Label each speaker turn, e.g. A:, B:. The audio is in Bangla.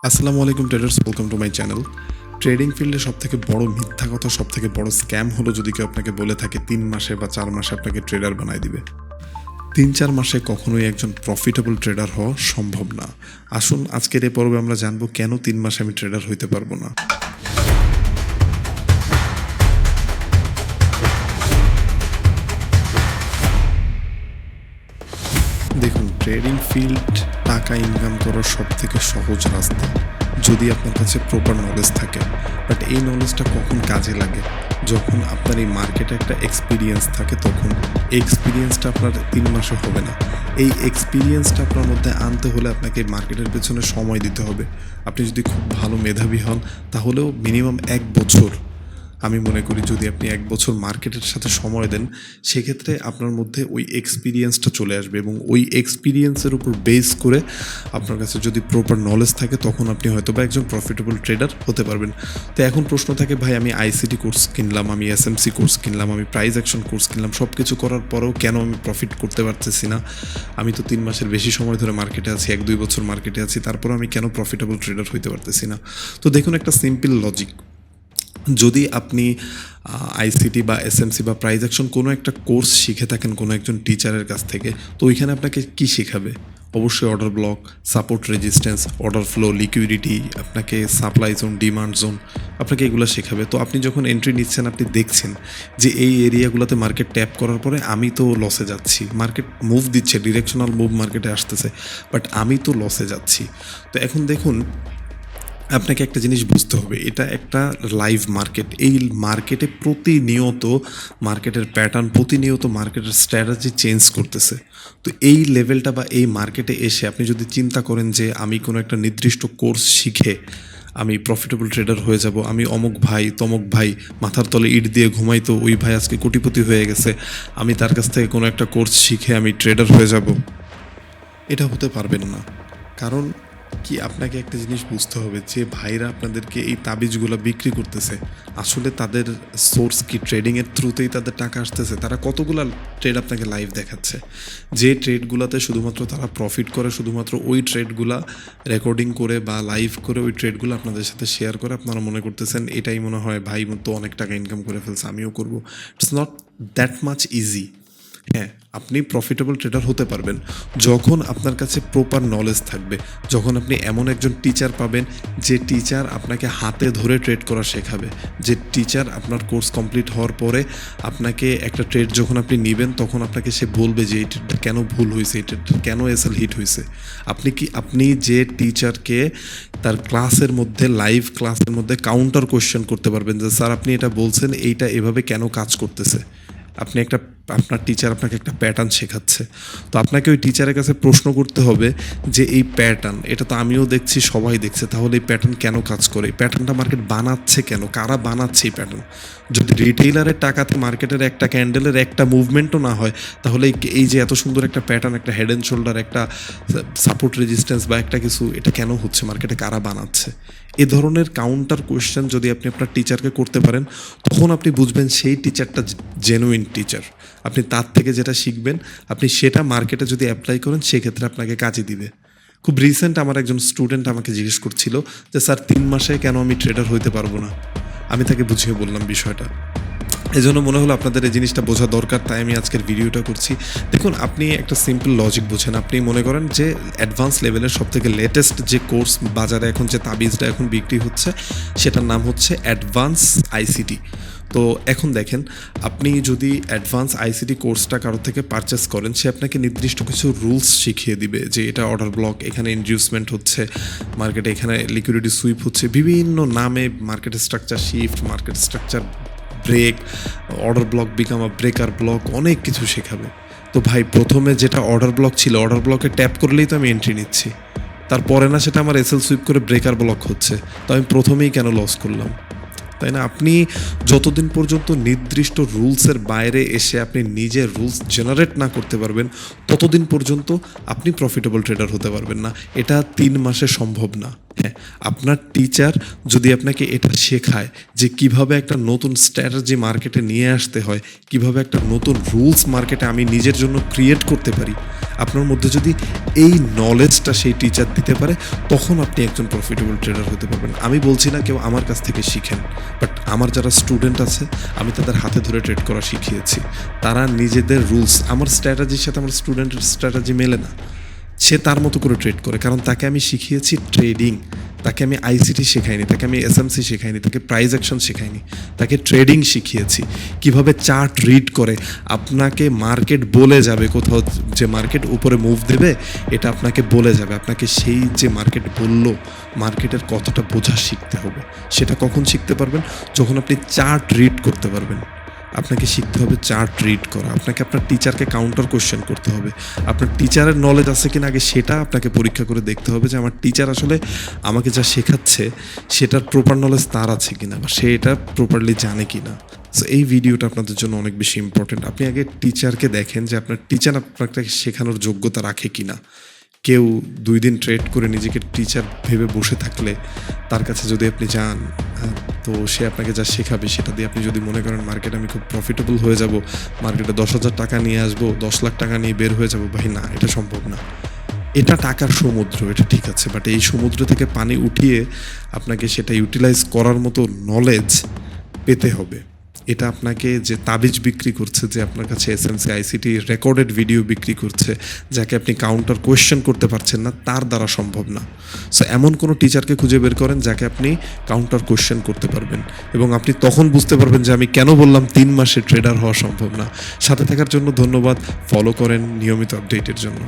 A: আসসালামু আলাইকুম traders, welcome to my channel. Trading ফিল্ডে সবথেকে বড় মিথ্যা কথা, সবথেকে বড় স্ক্যাম হলো যদি কেউ আপনাকে বলে থাকে 3 মাসে বা 4 মাসে আপনাকে ট্রেডার বানায় দিবে। 3-4 মাসে কখনোই একজন প্রফিটেবল ট্রেডার হওয়া সম্ভব না। আসুন আজকের এই পর্বে আমরা জানবো কেন 3 মাসে আমি ট্রেডার হইতে পারবো না। দেখুন, ট্রেডিং ফিল্ড টাকা ইনকাম করার সবথেকে সহজ রাস্তা যদি আপনার কাছে প্রপার নলেজ থাকে। বাট এই নলেজটা কখন কাজে লাগে? যখন আপনার এই মার্কেটে একটা এক্সপিরিয়েন্স থাকে, তখন এই এক্সপিরিয়েন্সটা আপনার 3 মাসে হবে না। এই এক্সপিরিয়েন্সটা আপনার মধ্যে আনতে হলে আপনাকে মার্কেটের পেছনে সময় দিতে হবে। আপনি যদি খুব ভালো মেধাবী হন তাহলেও মিনিমাম 1 বছর, আমি মনে করি যদি আপনি 1 বছর মার্কেটের সাথে সময় দেন, সেক্ষেত্রে আপনার মধ্যে ওই এক্সপিরিয়েন্সটা চলে আসবে এবং ওই এক্সপিরিয়েন্সের উপর বেস করে আপনার কাছে যদি প্রপার নলেজ থাকে, তখন আপনি হয়তো বা একজন প্রফিটেবল ট্রেডার হতে পারবেন। তো এখন প্রশ্ন থাকে, ভাই আমি আইসিটি কোর্স কিনলাম, আমি এসএমসি কোর্স কিনলাম, আমি প্রাইস অ্যাকশন কোর্স কিনলাম, সব কিছু করার পরেও কেন আমি প্রফিট করতে পারতেছি না? আমি তো 3 মাসের বেশি সময় ধরে মার্কেটে আছি, 1-2 বছর মার্কেটে আছি, তারপর আমি কেন প্রফিটেবল ট্রেডার হইতে পারতেছি না? তো দেখুন, একটা সিম্পল লজিক। যদি আপনি আইসিটি বা এসএমসি বা প্রাইজ অ্যাকশন কোনো একটা কোর্স শিখে থাকেন কোনো একজন টিচারের কাছ থেকে, তো ওইখানে আপনাকে কী শেখাবে? অবশ্যই order block, support resistance, order flow, liquidity, আপনাকে সাপ্লাই জোন, ডিমান্ড জোন, আপনাকে এগুলো শেখাবে। তো আপনি যখন এন্ট্রি নিচ্ছেন, আপনি দেখছেন যে এই এরিয়াগুলোতে মার্কেট ট্যাপ করার পরে আমি তো লসে যাচ্ছি, মার্কেট মুভ দিচ্ছে, ডিরেকশনাল মুভ মার্কেটে আসতেছে, বাট আমি তো লসে যাচ্ছি। তো এখন দেখুন, আপনাকে একটা জিনিস বুঝতে হবে, এটা একটা লাইভ মার্কেট। এই মার্কেটে প্রতিনিয়ত মার্কেটের প্যাটার্ন, প্রতিনিয়ত মার্কেটের স্ট্র্যাটেজি চেঞ্জ করতেছে। তো এই লেভেলটা বা এই মার্কেটে এসে আপনি যদি চিন্তা করেন যে আমি কোনো একটা নির্দিষ্ট কোর্স শিখে আমি প্রফিটেবল ট্রেডার হয়ে যাব, আমি অমুক ভাই তমুক ভাই মাথার তলে ইট দিয়ে ঘুমাইতো, ওই ভাই আজকে কোটিপতি হয়ে গেছে, আমি তার কাছ থেকে কোনো একটা কোর্স শিখে আমি ট্রেডার হয়ে যাব, এটা হতে পারবেন না। কারণ কি, আপনাকে একটা জিনিস বুঝতে হবে, যে ভাইরা আপনাদেরকে এই তাবিজগুলো বিক্রি করতেছে, আসলে তাদের সোর্স কি? ট্রেডিংয়ের থ্রুতেই তাদের টাকা আসতেছে। তারা কতগুলো ট্রেড আপনাকে লাইভ দেখাচ্ছে, যে ট্রেডগুলোতে শুধুমাত্র তারা প্রফিট করে, শুধুমাত্র ওই ট্রেডগুলা রেকর্ডিং করে বা লাইভ করে ওই ট্রেডগুলো আপনাদের সাথে শেয়ার করে আপনারা মনে করতেছেন এটাই মনে হয় ভাই তো অনেক টাকা ইনকাম করে ফেলছে, আমিও করব। It's not that much easy. হ্যাঁ, আপনি প্রফিটেবল ট্রেডার হতে পারবেন যখন আপনার কাছে প্রপার নলেজ থাকবে, যখন আপনি এমন একজন টিচার পাবেন যে টিচার আপনাকে হাতে ধরে ট্রেড করা শেখাবে, যে টিচার আপনার কোর্স কমপ্লিট হওয়ার পরে আপনাকে একটা ট্রেড যখন আপনি নেবেন, তখন আপনাকে সে বলবে যে এই ট্রেডটা কেন ভুল হয়েছে, এই ট্রেডটা কেন এসএল হিট হয়েছে। আপনি যে টিচারকে তার ক্লাসের মধ্যে, লাইভ ক্লাসের মধ্যে কাউন্টার কোয়েশ্চেন করতে পারবেন যে স্যার আপনি এটা বলছেন, এইটা এভাবে কেন কাজ করতেছে। আপনার টিচার আপনাকে একটা প্যাটার্ন শেখাচ্ছে, তো আপনাকে ওই টিচারের কাছে প্রশ্ন করতে হবে যে এই প্যাটার্ন, এটা তো আমিও দেখছি, সবাই দেখছে, তাহলে এই প্যাটার্ন কেন কাজ করে, এই প্যাটার্নটা মার্কেট বানাচ্ছে কেন, কারা বানাচ্ছে এই প্যাটার্ন? যদি রিটেইলারের টাকাতে মার্কেটের একটা ক্যান্ডেলের একটা মুভমেন্টও না হয়, তাহলে এই যে এত সুন্দর একটা প্যাটার্ন, একটা হেড অ্যান্ড শোল্ডার, একটা সাপোর্ট রেজিস্ট্যান্স বা একটা কিছু, এটা কেন হচ্ছে, মার্কেটে কারা বানাচ্ছে? এ ধরনের কাউন্টার কোয়েশ্চেন যদি আপনি আপনার টিচারকে করতে পারেন, তখন আপনি বুঝবেন সেই টিচারটা জেনুইন টিচার। আপনি তার থেকে যেটা শিখবেন, আপনি সেটা মার্কেটে যদি অ্যাপ্লাই করেন, সেক্ষেত্রে আপনাকে কাজে দিবে। খুব রিসেন্ট আমার একজন স্টুডেন্ট আমাকে জিজ্ঞেস করছিল যে স্যার 3 মাসে কেন আমি ট্রেডার হইতে পারবো না? আমি তাকে বুঝিয়ে বললাম বিষয়টা। এই জন্য মনে হলো আপনাদের এই জিনিসটা বোঝা দরকার, তাই আমি আজকের ভিডিওটা করছি। দেখুন, আপনি একটা সিম্পল লজিক বোঝেন। আপনি মনে করেন যে অ্যাডভান্স লেভেলের সবথেকে লেটেস্ট যে কোর্স বাজারে এখন, যে তাবিজটা এখন বিক্রি হচ্ছে, সেটার নাম হচ্ছে অ্যাডভান্স আইসিটি। তো এখন দেখেন, আপনি যদি অ্যাডভান্স আইসিটি কোর্সটা কারোর থেকে পারচেস করেন, সে আপনাকে নির্দিষ্ট কিছু রুলস শিখিয়ে দিবে যে এটা অর্ডার ব্লক, এখানে ইনডিউসমেন্ট হচ্ছে মার্কেটে, এখানে লিকুইডিটি সুইপ হচ্ছে, বিভিন্ন নামে market structure shift, market structure break, order block become a breaker block, অনেক কিছু শেখাবে। তো ভাই, প্রথমে যেটা অর্ডার ব্লক ছিল, অর্ডার ব্লকে ট্যাপ করলেই তো আমি এন্ট্রি নিচ্ছি, তারপরে না সেটা আমার এসএল সুইপ করে ব্রেকার ব্লক হচ্ছে, তো আমি প্রথমেই কেন লস করলাম? তাই না? আপনি যতদিন পর্যন্ত নির্দিষ্ট রুলসের বাইরে এসে আপনি নিজে রুলস জেনারেট না করতে পারবেন, ততদিন পর্যন্ত আপনি প্রফিটেবল ট্রেডার হতে পারবেন না। এটা 3 মাসে সম্ভব না। হ্যাঁ, আপনার টিচার যদি আপনাকে এটা শেখায় যে কিভাবে একটা নতুন স্ট্র্যাটেজি মার্কেটে নিয়ে আসতে হয়, কিভাবে একটা নতুন রুলস মার্কেটে আমি নিজের জন্য ক্রিয়েট করতে পারি, আপনার মধ্যে যদি এই নলেজটা সেই টিচার দিতে পারে, তখন আপনি একজন প্রফিটেবল ট্রেডার হতে পারবেন। আমি বলছি না কেউ আমার কাছ থেকে শিখেন, বাট আমার যারা স্টুডেন্ট আছে আমি তাদের হাতে ধরে ট্রেড করা শিখিয়েছি। তারা নিজেদের রুলস, আমার স্ট্র্যাটেজির সাথে আমার স্টুডেন্টের স্ট্র্যাটেজি মেলে না, সে তার মতো করে ট্রেড করে, কারণ তাকে আমি শিখিয়েছি ট্রেডিং। তাকে আমি আইসিটি শেখাইনি, তাকে আমি এসএমসি শেখাইনি, তাকে প্রাইস অ্যাকশন শেখাইনি, তাকে ট্রেডিং শিখিয়েছি। কিভাবে চার্ট রিড করে আপনাকে মার্কেট বলে যাবে, কোথাও যে মার্কেট উপরে মুভ দেবে এটা আপনাকে বলে যাবে। আপনাকে সেই যে মার্কেট বললো, মার্কেটের কতটা বোঝা শিখতে হবে। সেটা কখন শিখতে পারবেন? যখন আপনি চার্ট রিড করতে পারবেন। আপনাকে শিখতে হবে চার্ট রিড করা, আপনাকে আপনার টিচারকে কাউন্টার কোশ্চেন করতে হবে। আপনার টিচারের নলেজ আছে কিনা আগে সেটা আপনাকে পরীক্ষা করে দেখতে হবে যে আমার টিচার আসলে আমাকে যা শেখাচ্ছে সেটার প্রপার নলেজ তার আছে কিনা, বা সে এটা প্রপারলি জানে কিনা। সো এই ভিডিওটা আপনাদের জন্য অনেক বেশি ইম্পর্টেন্ট। আপনি আগে টিচারকে দেখেন যে আপনার টিচার আপনাকে শেখানোর যোগ্যতা রাখে কিনা। কেউ 2 দিন ট্রেড করে নিজেকে টিচার ভেবে বসে থাকলে তার কাছে যদি আপনি যান, তো সে আপনাকে যা শেখাবে সেটা দিয়ে আপনি যদি মনে করেন মার্কেটে আমি খুব প্রফিটেবল হয়ে যাব, মার্কেটে 10,000 টাকা নিয়ে আসবো, 10 লাখ টাকা নিয়ে বের হয়ে যাব, ভাই না, এটা সম্ভব না। এটা টাকার সমুদ্র, এটা ঠিক আছে, বাট এই সমুদ্র থেকে পানি উঠিয়ে আপনাকে সেটা ইউটিলাইজ করার মতো নলেজ পেতে হবে। এটা আপনাকে যে তাবিজ বিক্রি করছে, যে আপনার কাছে এসএমসি আইসিটি রেকর্ডেড ভিডিও বিক্রি করছে, যাকে আপনি কাউন্টার কোয়েশ্চেন করতে পারছেন না, তার দ্বারা সম্ভব না। সো এমন কোনো টিচারকে খুঁজে বের করেন যাকে আপনি কাউন্টার কোয়েশ্চেন করতে পারবেন, এবং আপনি তখন বুঝতে পারবেন যে আমি কেন বললাম 3 মাসে ট্রেডার হওয়া সম্ভব না। সাথে থাকার জন্য ধন্যবাদ। ফলো করেন নিয়মিত আপডেটের জন্য।